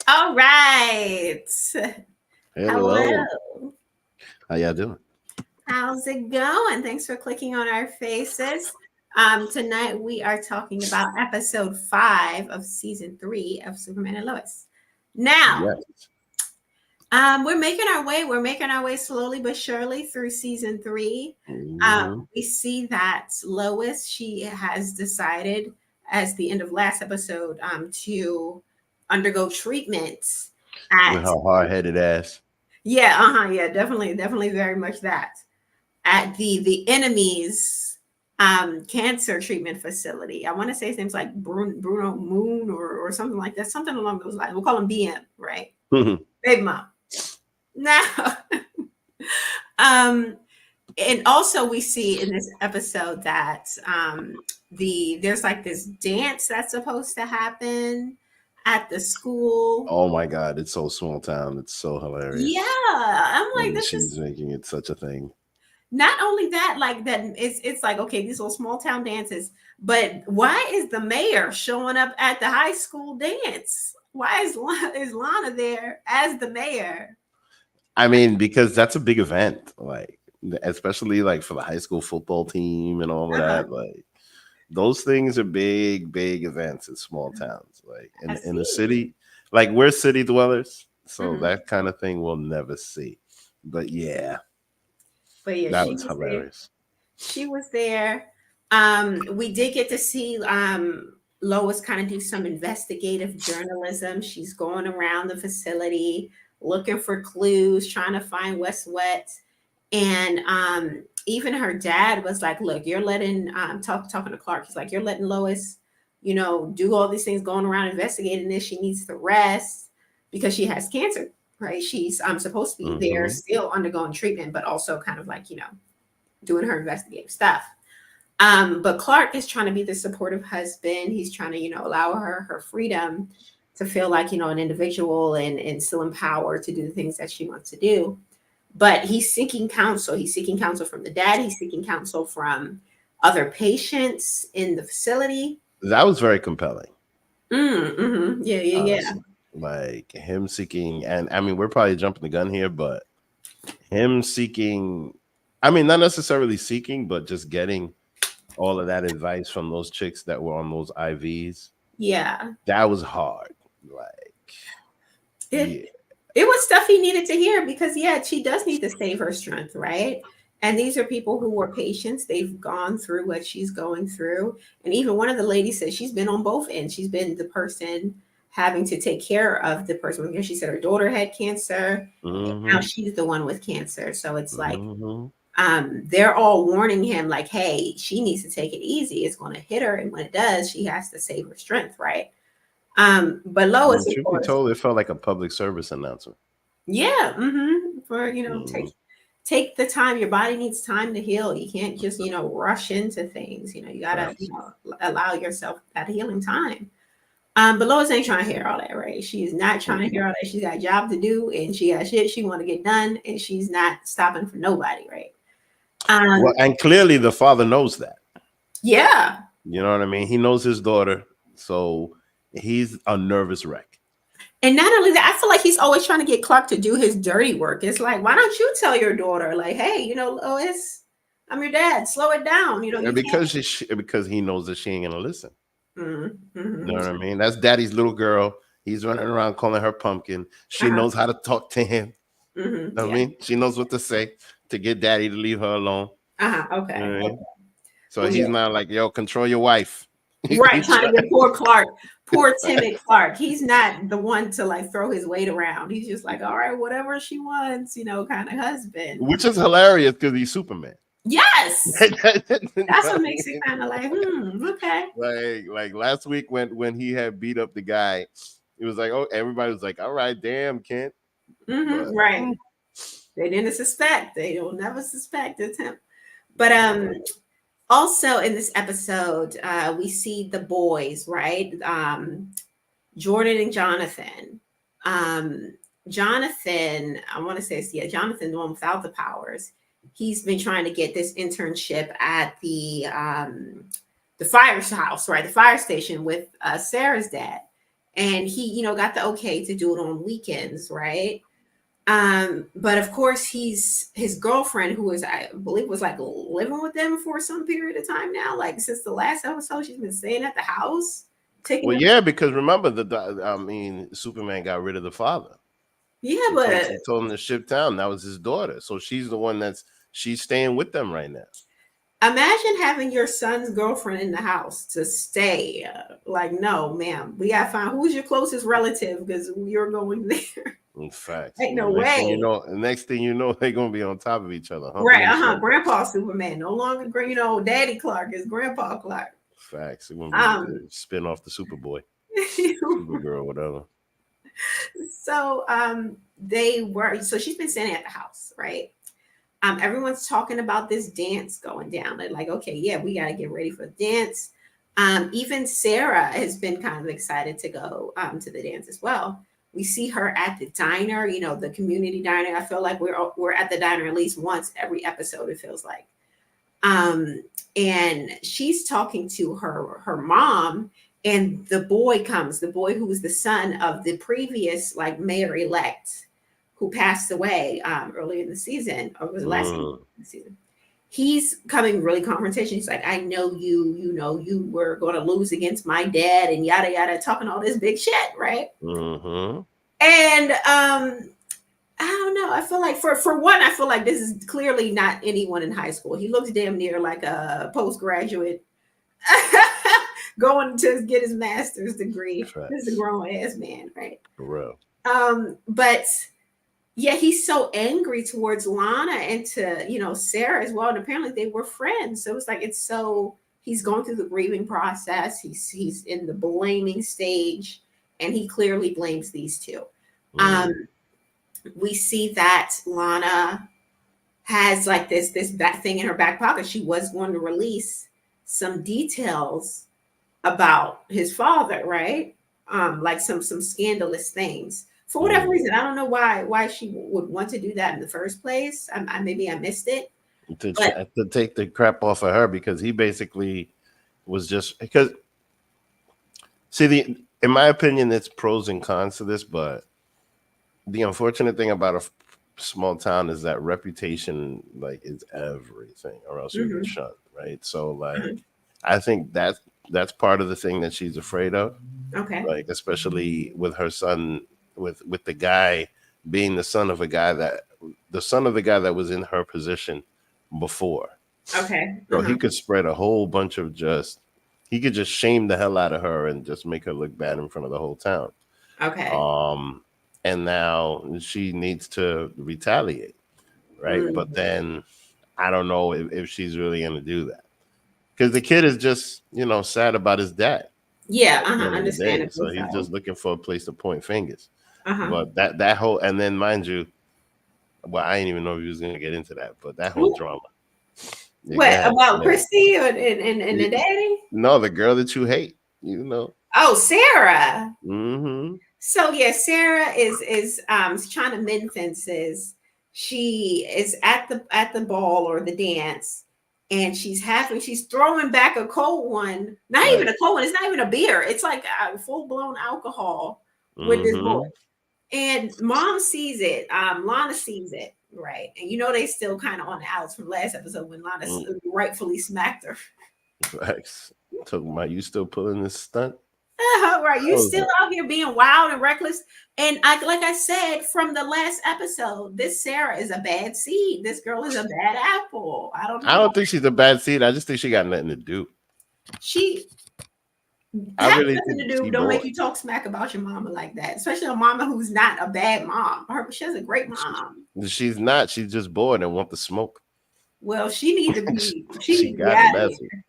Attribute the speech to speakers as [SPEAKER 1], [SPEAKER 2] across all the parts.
[SPEAKER 1] All right.
[SPEAKER 2] Hello.
[SPEAKER 1] Hello.
[SPEAKER 2] How y'all doing?
[SPEAKER 1] How's it going? Thanks for clicking on our faces. Tonight we are talking about episode 5 of season 3 of Superman and Lois. Now,
[SPEAKER 2] Yes.
[SPEAKER 1] we're making our way. We're making our way slowly but surely through season 3.
[SPEAKER 2] hmm
[SPEAKER 1] We see that Lois, she has decided, as the end of last episode, to undergo treatments
[SPEAKER 2] With
[SPEAKER 1] at
[SPEAKER 2] her hard-headed ass.
[SPEAKER 1] yeah, yeah, definitely very much that at the enemy's cancer treatment facility. I want to say his name's like Bruno Moon or something like that, something along those lines. We'll call him BM, right? Baby mom. Now, um, and also we see in this episode that there's like this dance that's supposed to happen at the school.
[SPEAKER 2] Oh my God, it's so small town. It's so
[SPEAKER 1] Yeah,
[SPEAKER 2] hilarious.
[SPEAKER 1] I'm like,
[SPEAKER 2] And
[SPEAKER 1] this
[SPEAKER 2] she's
[SPEAKER 1] is
[SPEAKER 2] making it such a thing.
[SPEAKER 1] not only that, like that it's like, okay, these little small town dances, but why is the mayor showing up at the high school dance? Why is Lana there as the mayor?
[SPEAKER 2] I mean, because that's a big event, like especially like for the high school football team and all of
[SPEAKER 1] Uh-huh.
[SPEAKER 2] that. Like those things are big, big events in small towns. Like
[SPEAKER 1] I
[SPEAKER 2] in the
[SPEAKER 1] see.
[SPEAKER 2] city, like we're city dwellers, so
[SPEAKER 1] Mhm.
[SPEAKER 2] that kind of thing we'll never see. But yeah,
[SPEAKER 1] But yeah,
[SPEAKER 2] that
[SPEAKER 1] she
[SPEAKER 2] was
[SPEAKER 1] was there.
[SPEAKER 2] hilarious.
[SPEAKER 1] She was there. We did get to see Lois kind of do some investigative journalism. She's going around the facility looking for clues, trying to find what's what. And even her dad was like, "Look, you're letting talking to Clark. He's like, you're letting Lois, do all these things, going around investigating this. She needs to rest because she has cancer, right? She's supposed to be there,
[SPEAKER 2] hmm
[SPEAKER 1] still undergoing treatment, but also kind of like doing her investigative stuff." But Clark is trying to be the supportive husband. He's trying to, allow her freedom to feel like, an individual and still empowered to do the things that she wants to do. But he's seeking counsel. He's seeking counsel from the dad. He's seeking counsel from other patients in the facility.
[SPEAKER 2] That was very compelling.
[SPEAKER 1] Yeah, yeah, yeah.
[SPEAKER 2] Honestly. Like him seeking, and I mean, we're probably jumping the gun here, but him seeking, I mean, not necessarily seeking, but just getting all of that advice from those chicks that were on those IVs.
[SPEAKER 1] Yeah.
[SPEAKER 2] That was hard. Like,
[SPEAKER 1] It
[SPEAKER 2] yeah.
[SPEAKER 1] it was stuff he needed to hear because yeah, she does need to save her strength, right? And these are people who were patients. They've gone through what she's going through. And even one of the ladies said she's been on both ends. She's been the person having to take care of the person because she said her daughter had cancer. And now
[SPEAKER 2] hmm
[SPEAKER 1] she's the one with cancer. So it's like
[SPEAKER 2] hmm
[SPEAKER 1] they're all warning him, like, hey, she needs to take it easy. It's going to hit her. And when it does, she has to save her strength, right? But
[SPEAKER 2] I
[SPEAKER 1] Lois,
[SPEAKER 2] mean,
[SPEAKER 1] of
[SPEAKER 2] truth be
[SPEAKER 1] course,
[SPEAKER 2] told, it felt like a public service announcement.
[SPEAKER 1] yeah, for
[SPEAKER 2] hmm
[SPEAKER 1] take the time. Your body needs time to heal. You can't just rush into things. You gotta
[SPEAKER 2] Facts.
[SPEAKER 1] allow yourself that healing time. But Lois ain't trying to hear all that, right? She's not trying to
[SPEAKER 2] Mm-mm.
[SPEAKER 1] hear all that. She's got a job to do, and she got shit she want to get done, and she's not stopping for nobody, right?
[SPEAKER 2] Well,
[SPEAKER 1] Um,
[SPEAKER 2] and clearly the father knows that.
[SPEAKER 1] yeah,
[SPEAKER 2] You know what I mean? He knows his daughter, so he's a nervous wreck.
[SPEAKER 1] and not only that, I feel like he's always trying to get Clark to do his dirty work. It's like, why don't you tell your daughter, like, hey, Lois, I'm your dad. Slow it down.
[SPEAKER 2] And
[SPEAKER 1] You can't.
[SPEAKER 2] because he knows that she ain't gonna listen. You know
[SPEAKER 1] Mm-hmm.
[SPEAKER 2] what I mean? That's daddy's little girl. He's running around calling her pumpkin. She
[SPEAKER 1] Uh-huh.
[SPEAKER 2] knows how to talk to him. You know what I
[SPEAKER 1] Yeah.
[SPEAKER 2] mean? She knows what to say to get daddy to leave her alone.
[SPEAKER 1] Uh-huh.
[SPEAKER 2] You know
[SPEAKER 1] Okay.
[SPEAKER 2] what I
[SPEAKER 1] Okay.
[SPEAKER 2] mean? So
[SPEAKER 1] Well,
[SPEAKER 2] he's
[SPEAKER 1] yeah.
[SPEAKER 2] not like, yo, control your wife.
[SPEAKER 1] Right.
[SPEAKER 2] He
[SPEAKER 1] Trying
[SPEAKER 2] try-
[SPEAKER 1] to get poor Clark, poor timid Clark. He's not the one to like throw his weight around. He's just like, all right, whatever she wants, kind of husband.
[SPEAKER 2] Which is hilarious because he's Superman.
[SPEAKER 1] Yes. That's what makes it
[SPEAKER 2] Like
[SPEAKER 1] kind of like, okay.
[SPEAKER 2] like last week when he had beat up the guy, it was like, oh, everybody was like, all right, damn, Kent. But
[SPEAKER 1] Right. They didn't suspect. They don't never suspect it's him. But Also in this episode, we see the boys, right? Jordan and Jonathan. Um, Jonathan, I want to say it's, yeah, Jonathan, the one without the powers. He's been trying to get this internship at the firehouse, right? The fire station with Sarah's dad. And he, got the okay to do it on weekends, right? But of course, he's his girlfriend, who is, I believe, was like living with them for some period of time now. Like since the last episode, she's been staying at the house, taking
[SPEAKER 2] Well,
[SPEAKER 1] up.
[SPEAKER 2] yeah, because remember I mean, Superman got rid of the father.
[SPEAKER 1] Yeah,
[SPEAKER 2] He
[SPEAKER 1] but
[SPEAKER 2] told him to ship down. That was his daughter. So she's the one she's staying with them right now.
[SPEAKER 1] imagine having your son's girlfriend in the house to stay. Like, no, ma'am, we gotta find who's your closest relative because you're going there.
[SPEAKER 2] In fact,
[SPEAKER 1] Ain't no
[SPEAKER 2] next thing you
[SPEAKER 1] way.
[SPEAKER 2] know, they're gonna be on top of each other, humping
[SPEAKER 1] Right?
[SPEAKER 2] each other.
[SPEAKER 1] Grandpa Superman, no longer, Daddy Clark is Grandpa Clark.
[SPEAKER 2] Facts. It gonna be
[SPEAKER 1] Um,
[SPEAKER 2] spin off the Superboy, Supergirl, whatever.
[SPEAKER 1] so they were. So she's been staying at the house, right? Everyone's talking about this dance going down. They're like, okay, yeah, we got to get ready for the dance. Even Sarah has been kind of excited to go to the dance as well. We see her at the diner, the community diner. I feel like we're at the diner at least once every episode. It feels like, um, and she's talking to her mom, and the boy comes. The boy who was the son of the previous like mayor elect who passed away earlier in the season, or was it last
[SPEAKER 2] Mm,
[SPEAKER 1] season? He's coming really confrontation. He's like, I know you, you were going to lose against my dad and yada, yada, talking all this big shit, right?
[SPEAKER 2] mm-hmm.
[SPEAKER 1] And I don't know. I feel like for one, I feel like this is clearly not anyone in high school. He looks damn near like a postgraduate going to get his master's degree. This is a
[SPEAKER 2] Facts.
[SPEAKER 1] grown ass man, right?
[SPEAKER 2] For real.
[SPEAKER 1] But yeah, he's so angry towards Lana and to, Sarah as well. And apparently they were friends. So it's like he's going through the grieving process. He's in the blaming stage, and he clearly blames these two.
[SPEAKER 2] Mm,
[SPEAKER 1] Um, we see that Lana has like this back thing in her back pocket. She was going to release some details about his father, right? Like some scandalous things. For whatever
[SPEAKER 2] mm.
[SPEAKER 1] reason, I don't know why she would want to do that in the first place. Maybe I missed it, but
[SPEAKER 2] To take the crap off of her because he basically was just because see the in my opinion it's pros and cons to this, but the unfortunate thing about a small town is that reputation like is everything or else you get
[SPEAKER 1] mhm,
[SPEAKER 2] shunned, right? So like
[SPEAKER 1] mhm.
[SPEAKER 2] I think that's part of the thing that she's afraid of,
[SPEAKER 1] Okay,
[SPEAKER 2] like especially with her son, with the guy being the son of the guy that was in her position before,
[SPEAKER 1] okay,
[SPEAKER 2] so he could spread a whole bunch of just he could just shame the hell out of her and just make her look bad in front of the whole town.
[SPEAKER 1] okay.
[SPEAKER 2] um and now she needs to retaliate, right? But
[SPEAKER 1] Mm.
[SPEAKER 2] then I don't know if she's really going to do that because the kid is just sad about his dad
[SPEAKER 1] Yeah,
[SPEAKER 2] at the end of the day, so
[SPEAKER 1] understandably
[SPEAKER 2] he's
[SPEAKER 1] so.
[SPEAKER 2] just looking for a place to point fingers.
[SPEAKER 1] Uh-huh.
[SPEAKER 2] But that whole, and then mind you, well, I didn't even know if he was going to get into that, but that whole drama. Yeah, go
[SPEAKER 1] What
[SPEAKER 2] ahead.
[SPEAKER 1] about
[SPEAKER 2] Yeah.
[SPEAKER 1] Christy and the
[SPEAKER 2] Y-
[SPEAKER 1] daddy?
[SPEAKER 2] no, the girl that you hate.
[SPEAKER 1] Oh, Sarah.
[SPEAKER 2] Mm-hmm.
[SPEAKER 1] So yeah, Sarah is trying to mend fences. She is at the ball or the dance, and she's throwing back a cold one. Not even
[SPEAKER 2] Right.
[SPEAKER 1] a cold one. It's not even a beer. It's like a full blown alcohol with this boy.
[SPEAKER 2] Mm-hmm.
[SPEAKER 1] And mom sees it. Lana sees it, right? And they still kind of on the outs from last episode when Lana
[SPEAKER 2] Mm.
[SPEAKER 1] rightfully smacked her.
[SPEAKER 2] Facts. Talking about you still pulling this stunt.
[SPEAKER 1] Right, you
[SPEAKER 2] How is
[SPEAKER 1] still
[SPEAKER 2] it?
[SPEAKER 1] out here being wild and reckless. And like I said from the last episode, this Sarah is a bad seed. This girl is a bad apple. I don't
[SPEAKER 2] I
[SPEAKER 1] know why
[SPEAKER 2] don't think she's a bad seed. I just think she got nothing to do.
[SPEAKER 1] she
[SPEAKER 2] I
[SPEAKER 1] has
[SPEAKER 2] really
[SPEAKER 1] nothing to
[SPEAKER 2] think
[SPEAKER 1] do.
[SPEAKER 2] she
[SPEAKER 1] Don't make
[SPEAKER 2] bored.
[SPEAKER 1] you talk smack about your mama like that, especially a mama who's not a bad mom. She has a great mom.
[SPEAKER 2] She's not. She's just bored and want the smoke.
[SPEAKER 1] Well, she need to be. She
[SPEAKER 2] She
[SPEAKER 1] need to be
[SPEAKER 2] got the
[SPEAKER 1] out of here.
[SPEAKER 2] message.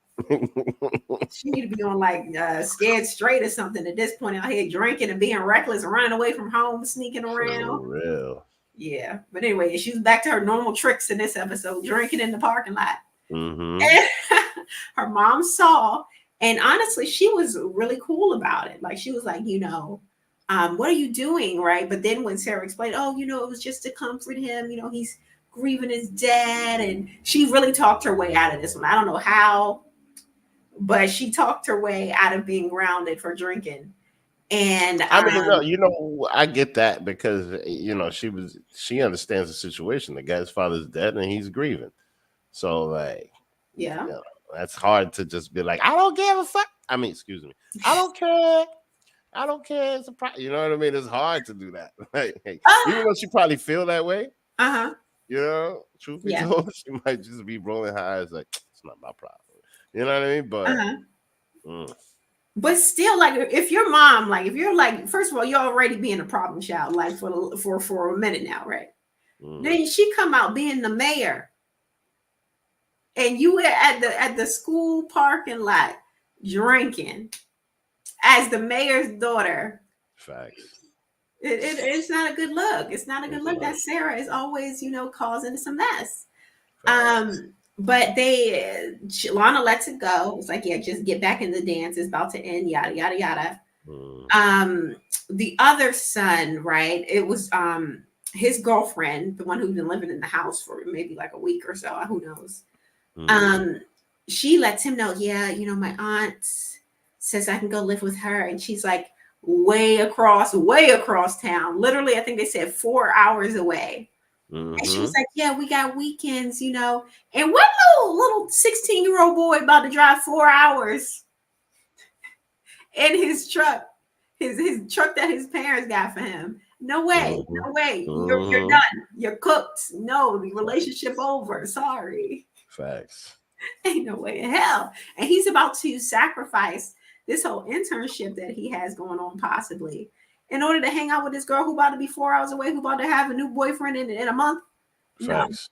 [SPEAKER 1] She need to be on like scared straight or something at this point out here drinking and being reckless and running away from home, sneaking
[SPEAKER 2] For
[SPEAKER 1] around.
[SPEAKER 2] real.
[SPEAKER 1] Yeah. But anyway, she was back to her normal tricks in this episode, drinking in the parking lot.
[SPEAKER 2] Mm-hmm.
[SPEAKER 1] And her mom saw, and honestly, she was really cool about it. Like she was like, what are you doing, right? But then when Sarah explained, oh, it was just to comfort him. He's grieving his dad, and she really talked her way out of this one. I don't know how, but she talked her way out of being grounded for drinking. And
[SPEAKER 2] I mean, no, I get that because she understands the situation. The guy's father's dead and he's grieving. So like,
[SPEAKER 1] yeah,
[SPEAKER 2] that's hard to just be like, I don't give a fuck. I mean, excuse me, I don't care. I don't care. It's a you know what I mean? It's hard to do that. Like, hey, even though she probably feel that way,
[SPEAKER 1] uh-huh,
[SPEAKER 2] truth be
[SPEAKER 1] yeah,
[SPEAKER 2] told, she might just be rolling her eyes like, it's not my problem. You know what I mean? But
[SPEAKER 1] uh-huh.
[SPEAKER 2] mm,
[SPEAKER 1] But still, like, if your mom, like, if you're like, first of all, you're already being a problem child, like for a minute now, right?
[SPEAKER 2] mm,
[SPEAKER 1] Then she come out being the mayor, and you were at the school parking lot drinking as the mayor's daughter.
[SPEAKER 2] facts.
[SPEAKER 1] It's not a good look. It's not a good
[SPEAKER 2] It's
[SPEAKER 1] look
[SPEAKER 2] not
[SPEAKER 1] that Sarah is always, causing some mess.
[SPEAKER 2] facts.
[SPEAKER 1] But Lana lets it go. It's like, yeah, just get back in the dance. It's about to end. Yada yada yada.
[SPEAKER 2] Mm,
[SPEAKER 1] The other son, right? It was his girlfriend, the one who's been living in the house for maybe like a week or so. Who knows?
[SPEAKER 2] mm,
[SPEAKER 1] Um, she lets him know, yeah, my aunt says I can go live with her, and she's like way across town. Literally, I think they said 4 hours away. And she was
[SPEAKER 2] mm-hmm.
[SPEAKER 1] like, yeah, we got weekends. And what little 16-year-old boy about to drive 4 hours in his truck, his truck that his parents got for him? No way,
[SPEAKER 2] Mm-hmm.
[SPEAKER 1] no way. You're
[SPEAKER 2] Mm-hmm.
[SPEAKER 1] done. You're cooked. No, the relationship
[SPEAKER 2] Facts.
[SPEAKER 1] over. Sorry.
[SPEAKER 2] Facts.
[SPEAKER 1] Ain't no way in hell. And he's about to sacrifice this whole internship that he has going on, possibly, in order to hang out with this girl who about to be 4 hours away, who about to have a new boyfriend in a month. No,
[SPEAKER 2] Facts.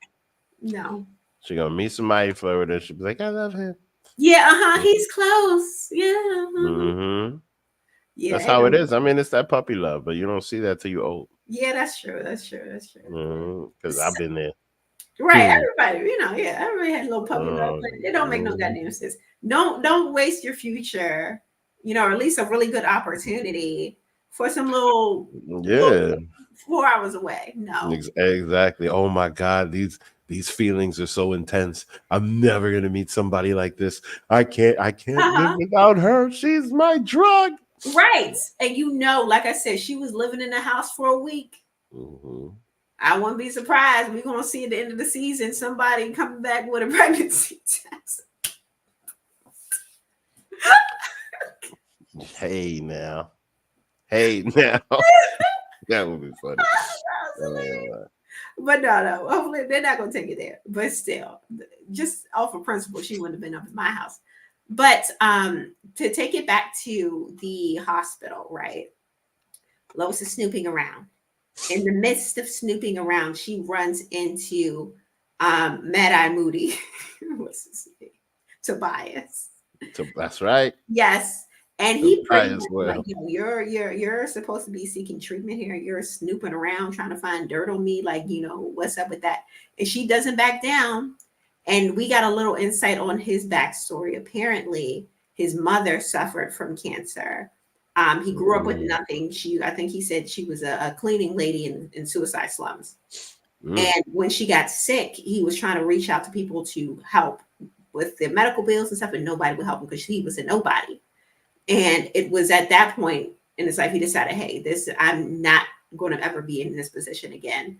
[SPEAKER 1] no.
[SPEAKER 2] She gonna meet somebody in Florida. She'll be like, I love him.
[SPEAKER 1] Yeah, he's close. Yeah,
[SPEAKER 2] Mm-hmm.
[SPEAKER 1] yeah,
[SPEAKER 2] That's how it is. I mean, it's that puppy love, but you don't see that till you old.
[SPEAKER 1] yeah. That's true. That's true. That's true.
[SPEAKER 2] Because I've been there.
[SPEAKER 1] Right,
[SPEAKER 2] Hmm.
[SPEAKER 1] everybody, yeah, everybody had a little puppy love, but it don't make no
[SPEAKER 2] Mhm.
[SPEAKER 1] goddamn sense. Don't waste your future, or at least a really good opportunity for some little
[SPEAKER 2] Yeah,
[SPEAKER 1] 4 hours away. No.
[SPEAKER 2] exactly. Oh my God, these feelings are so intense. I'm never gonna meet somebody like this. I can't live
[SPEAKER 1] Uh-huh.
[SPEAKER 2] without her. She's my drug.
[SPEAKER 1] Right. And like I said, she was living in the house for a week.
[SPEAKER 2] Mhm.
[SPEAKER 1] I wouldn't be surprised. We're gonna see at the end of the season somebody coming back with a pregnancy test.
[SPEAKER 2] Hey now, hey now, that would be funny.
[SPEAKER 1] But no, hopefully they're not gonna take it there. But still, just off of principle, she wouldn't have been up at my house. But to take it back to the hospital, right? Lois is snooping around. In the midst of snooping around, she runs into Mad Eye Moody. What's his name? Tobias.
[SPEAKER 2] So that's right.
[SPEAKER 1] Yes. And
[SPEAKER 2] To
[SPEAKER 1] he
[SPEAKER 2] buy
[SPEAKER 1] pretty
[SPEAKER 2] as
[SPEAKER 1] much like,
[SPEAKER 2] well.
[SPEAKER 1] you're supposed to be seeking treatment here. You're snooping around trying to find dirt on me. Like, what's up with that? And she doesn't back down. And we got a little insight on his backstory. Apparently, his mother suffered from cancer. He grew up with
[SPEAKER 2] Mm,
[SPEAKER 1] nothing. I think he said she was a cleaning lady in suicide slums.
[SPEAKER 2] mm,
[SPEAKER 1] And when she got sick, he was trying to reach out to people to help with their medical bills and stuff, and nobody would help him because he was a nobody. And it was at that point in his life he decided, hey, I'm not going to ever be in this position again.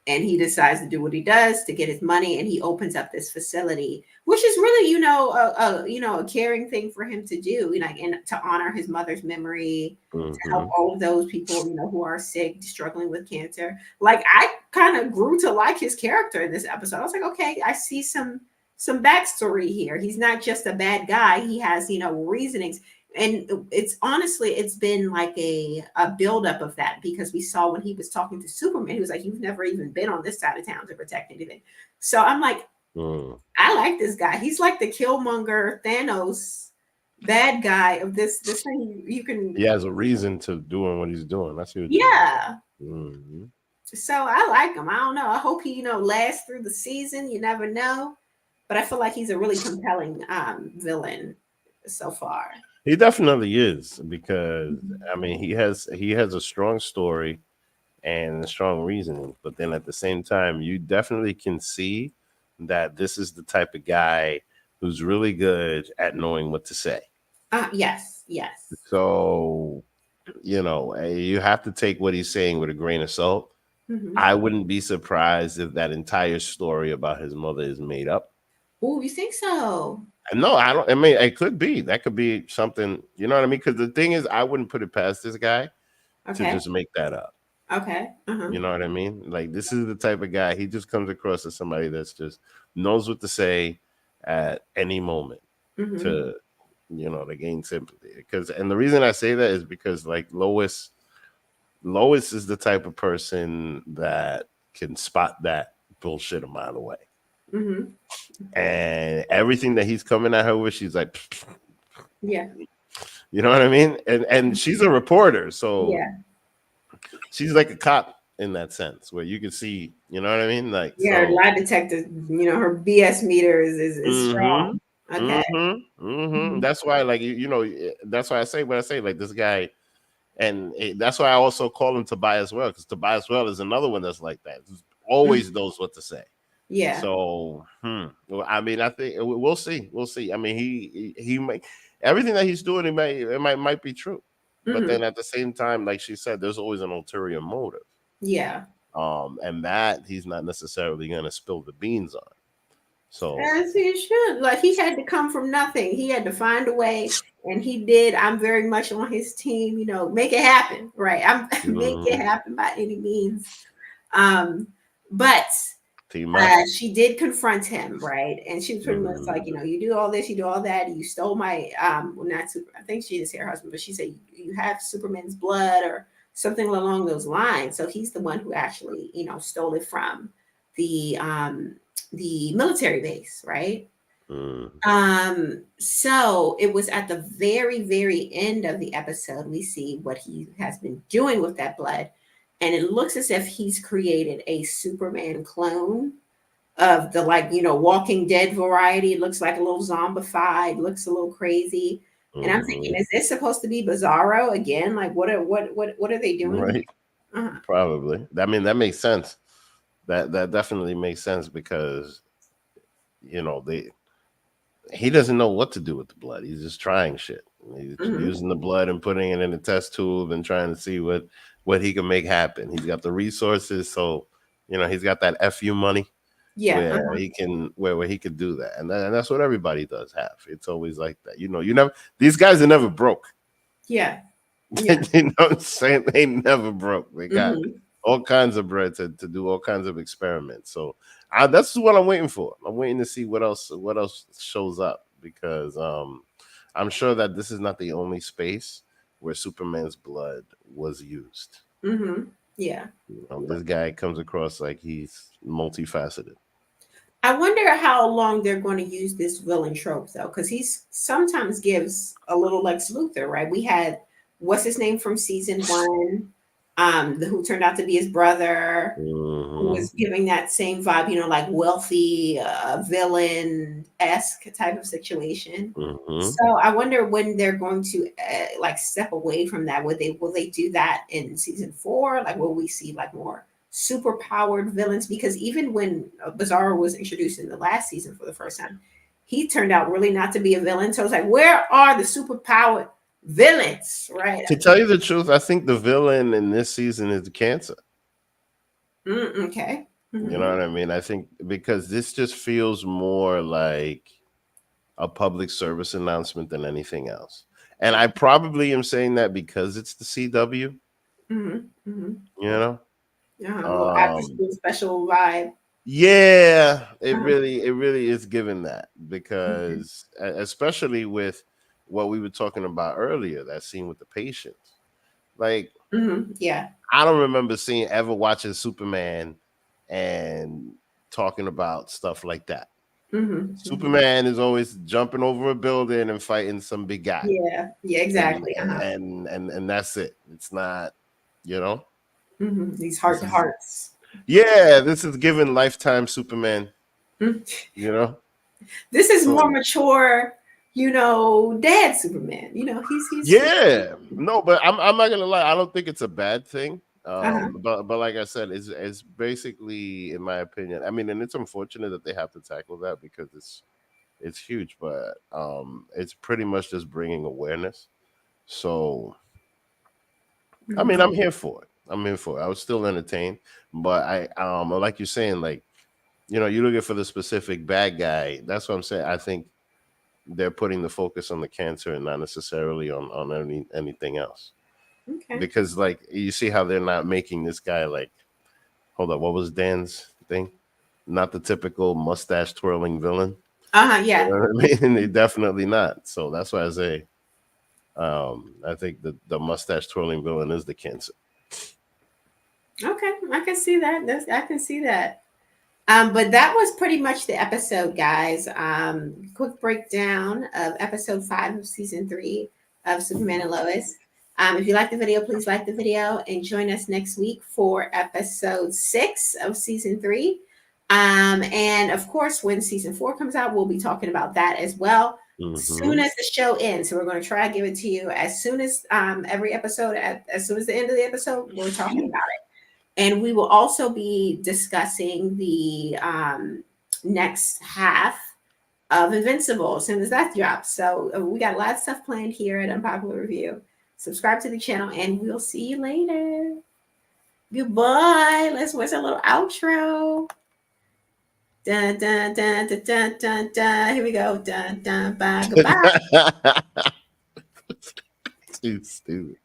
[SPEAKER 1] And he decides to do what he does to get his money, and he opens up this facility, which is really, a caring thing for him to do, and to honor his mother's memory, to help
[SPEAKER 2] mhm.
[SPEAKER 1] all of those people, who are sick, struggling with cancer. Like, I kind of grew to like his character in this episode. I was like, okay, I see some backstory here. He's not just a bad guy. He has, reasonings. And it's been like a buildup of that, because we saw when he was talking to Superman, he was like, you've never even been on this side of town to protect anything. So I'm like,
[SPEAKER 2] Mm.
[SPEAKER 1] I like this guy. He's like the Killmonger Thanos bad guy of this thing. You
[SPEAKER 2] He
[SPEAKER 1] can,
[SPEAKER 2] has a reason to doing what he's doing. I see what you mean.
[SPEAKER 1] yeah.
[SPEAKER 2] Mhm.
[SPEAKER 1] So I like him. I don't know. I hope he, lasts through the season. You never know. but I feel like he's a really compelling villain so far.
[SPEAKER 2] He definitely is because
[SPEAKER 1] Mhm.
[SPEAKER 2] I mean he has a strong story and a strong reasoning, but then at the same time, you definitely can see that this is the type of guy who's really good at knowing what to say.
[SPEAKER 1] Yes, yes.
[SPEAKER 2] So you have to take what he's saying with a grain of salt.
[SPEAKER 1] Hmm.
[SPEAKER 2] I wouldn't be surprised if that entire story about his mother is made up.
[SPEAKER 1] Oh, you think so?
[SPEAKER 2] And no, I don't. I mean, it could be. That could be something. You know what I mean? Because the thing is, I wouldn't put it past this guy to
[SPEAKER 1] Okay,
[SPEAKER 2] just make that up.
[SPEAKER 1] okay. Uh-huh.
[SPEAKER 2] You know what I mean? Like this is the type of guy he just comes across as somebody that's just knows what to say at any moment
[SPEAKER 1] Hmm.
[SPEAKER 2] to to gain sympathy. Because and the reason I say that is because like Lois is the type of person that can spot that bullshit a mile away.
[SPEAKER 1] Hmm.
[SPEAKER 2] And everything that he's coming at her with, she's like,
[SPEAKER 1] Yeah,
[SPEAKER 2] you know what I mean? And she's a reporter, so
[SPEAKER 1] yeah,
[SPEAKER 2] she's like a cop in that sense, where you can see, you know what I mean? Like
[SPEAKER 1] yeah. Her
[SPEAKER 2] so.
[SPEAKER 1] lie detector, her BS meter is strong.
[SPEAKER 2] Mm-hmm.
[SPEAKER 1] Okay.
[SPEAKER 2] Mm-hmm. Mm-hmm.
[SPEAKER 1] Hmm.
[SPEAKER 2] That's why, like that's why I say what I say. Like this guy, and that's why I also call him Tobias Well, because Tobias Well is another one that's like that. He always knows what to say.
[SPEAKER 1] Yeah.
[SPEAKER 2] So, well, I mean, I think we'll see. We'll see. I mean, he might everything that he's doing. It might be true, but
[SPEAKER 1] Hmm.
[SPEAKER 2] then at the same time, like she said, there's always an ulterior motive.
[SPEAKER 1] Yeah.
[SPEAKER 2] And that he's not necessarily going to spill the beans on. So,
[SPEAKER 1] As he should. Like he had to come from nothing. He had to find a way, and he did. I'm very much on his team. Make it happen. Right. I'm make it
[SPEAKER 2] mhm,
[SPEAKER 1] happen by any means. Um, but
[SPEAKER 2] team up.
[SPEAKER 1] she did confront him, right? And she was pretty much like,
[SPEAKER 2] Mhm,
[SPEAKER 1] you do all this, you do all that, you stole my well, not super. I think she didn't say her husband, but she said you have Superman's blood or something along those lines. So he's the one who actually, stole it from the um the military base, right?
[SPEAKER 2] mhm,
[SPEAKER 1] So it was at the very, very end of the episode, we see what he has been doing with that blood. And it looks as if he's created a Superman clone of the like, Walking Dead variety. It looks like a little zombified, looks a little crazy. And I'm thinking,
[SPEAKER 2] mhm.
[SPEAKER 1] is this supposed to be Bizarro again? Like what are they doing
[SPEAKER 2] Right.
[SPEAKER 1] here? Uh-huh.
[SPEAKER 2] Probably. I mean, that makes sense. That definitely makes sense because they he doesn't know what to do with the blood. He's just trying shit. He's
[SPEAKER 1] Hmm.
[SPEAKER 2] using the blood and putting it in a test tube and trying to see what he can make happen. He's got the resources, so he's got that fu money
[SPEAKER 1] Yeah.
[SPEAKER 2] where
[SPEAKER 1] Uh-huh.
[SPEAKER 2] he can where he could do that, and that's what everybody does have. It's always like that. You never these guys are never broke.
[SPEAKER 1] Yeah. Yeah.
[SPEAKER 2] You know what I'm saying? They never broke. They got
[SPEAKER 1] Hmm.
[SPEAKER 2] all kinds of bread to do all kinds of experiments. So that's what I'm waiting for. I'm waiting to see what else shows up because I'm sure that this is not the only space where Superman's blood was used.
[SPEAKER 1] Hmm. Yeah.
[SPEAKER 2] This guy comes across like he's multifaceted.
[SPEAKER 1] I wonder how long they're going to use this villain trope though, because he's sometimes gives a little Lex Luthor, right? We had what's his name from season one, who turned out to be his brother, who
[SPEAKER 2] Hmm.
[SPEAKER 1] was giving that same vibe, like wealthy villain esque type of situation.
[SPEAKER 2] Hmm.
[SPEAKER 1] So I wonder when they're going to like step away from that. Will they do that in season four? Like, will we see like more super powered villains? Because even when Bizarro was introduced in the last season for the first time, he turned out really not to be a villain. So it's like, where are the super powered villains? Right?
[SPEAKER 2] To tell you the truth, I think the villain in this season is the cancer.
[SPEAKER 1] Okay.
[SPEAKER 2] You
[SPEAKER 1] Hmm.
[SPEAKER 2] know what I mean? I think because this just feels more like a public service announcement than anything else. And I probably am saying that because it's the CW,
[SPEAKER 1] Hmm. Hmm.
[SPEAKER 2] you know?
[SPEAKER 1] A little after
[SPEAKER 2] Um
[SPEAKER 1] school special vibe.
[SPEAKER 2] yeah, it
[SPEAKER 1] Uh-huh.
[SPEAKER 2] really is given that
[SPEAKER 1] Mhm.
[SPEAKER 2] because especially with what we were talking about earlier, that scene with the patients. Like
[SPEAKER 1] Mhm. Yeah.
[SPEAKER 2] I don't remember seeing ever watching Superman and talking about stuff like that.
[SPEAKER 1] Mhm. Mhm.
[SPEAKER 2] Superman is always jumping over a building and fighting some big guy.
[SPEAKER 1] Yeah. Yeah,
[SPEAKER 2] And
[SPEAKER 1] exactly. Uh-huh.
[SPEAKER 2] that's it. It's not, you know.
[SPEAKER 1] Mhm. These heart
[SPEAKER 2] This
[SPEAKER 1] to
[SPEAKER 2] is
[SPEAKER 1] hearts.
[SPEAKER 2] yeah. This is given Lifetime Superman.
[SPEAKER 1] Mm.
[SPEAKER 2] You know.
[SPEAKER 1] This is more
[SPEAKER 2] So
[SPEAKER 1] mature, dad Superman. He's
[SPEAKER 2] yeah, no, but I'm not gonna lie. I don't think it's a bad thing.
[SPEAKER 1] uh-huh.
[SPEAKER 2] But like I said, it's basically, in my opinion. I mean, and it's unfortunate that they have to tackle that because it's huge, but it's pretty much just bringing awareness. So I mean,
[SPEAKER 1] Mhm.
[SPEAKER 2] I'm here for it. I'm here for it. I was still entertained, but like you're saying, like you're looking for the specific bad guy. That's what I'm saying. I think they're putting the focus on the cancer and not necessarily on anything else.
[SPEAKER 1] Okay.
[SPEAKER 2] Because like you see how they're not making this guy like, hold up, what was Dan's thing? Not the typical mustache twirling villain. You
[SPEAKER 1] Yeah.
[SPEAKER 2] know what I mean? They definitely not. So that's why I say I think the mustache twirling villain is the cancer.
[SPEAKER 1] Okay. I can see that. I can see that. But that was pretty much the episode, guys. Quick breakdown of episode 5 of season 3 of Superman and Lois. If you like the video, please like the video and join us next week for episode 6 of season 3. And of course, when season 4 comes out, we'll be talking about that as well. Soon
[SPEAKER 2] Hmm.
[SPEAKER 1] as the show ends, so we're going to try to give it to you as soon as every episode, as soon as the end of the episode, we're talking about it. And we will also be discussing the next half of Invincible as soon as that drops. So we got a lot of stuff planned here at Unpopular Review. Subscribe to the channel and we'll see you later. Goodbye. Let's watch a little outro. Dun, dun, dun, dun, dun, dun, dun. Here we go. Dun, dun, bye. Goodbye.
[SPEAKER 2] Too stupid.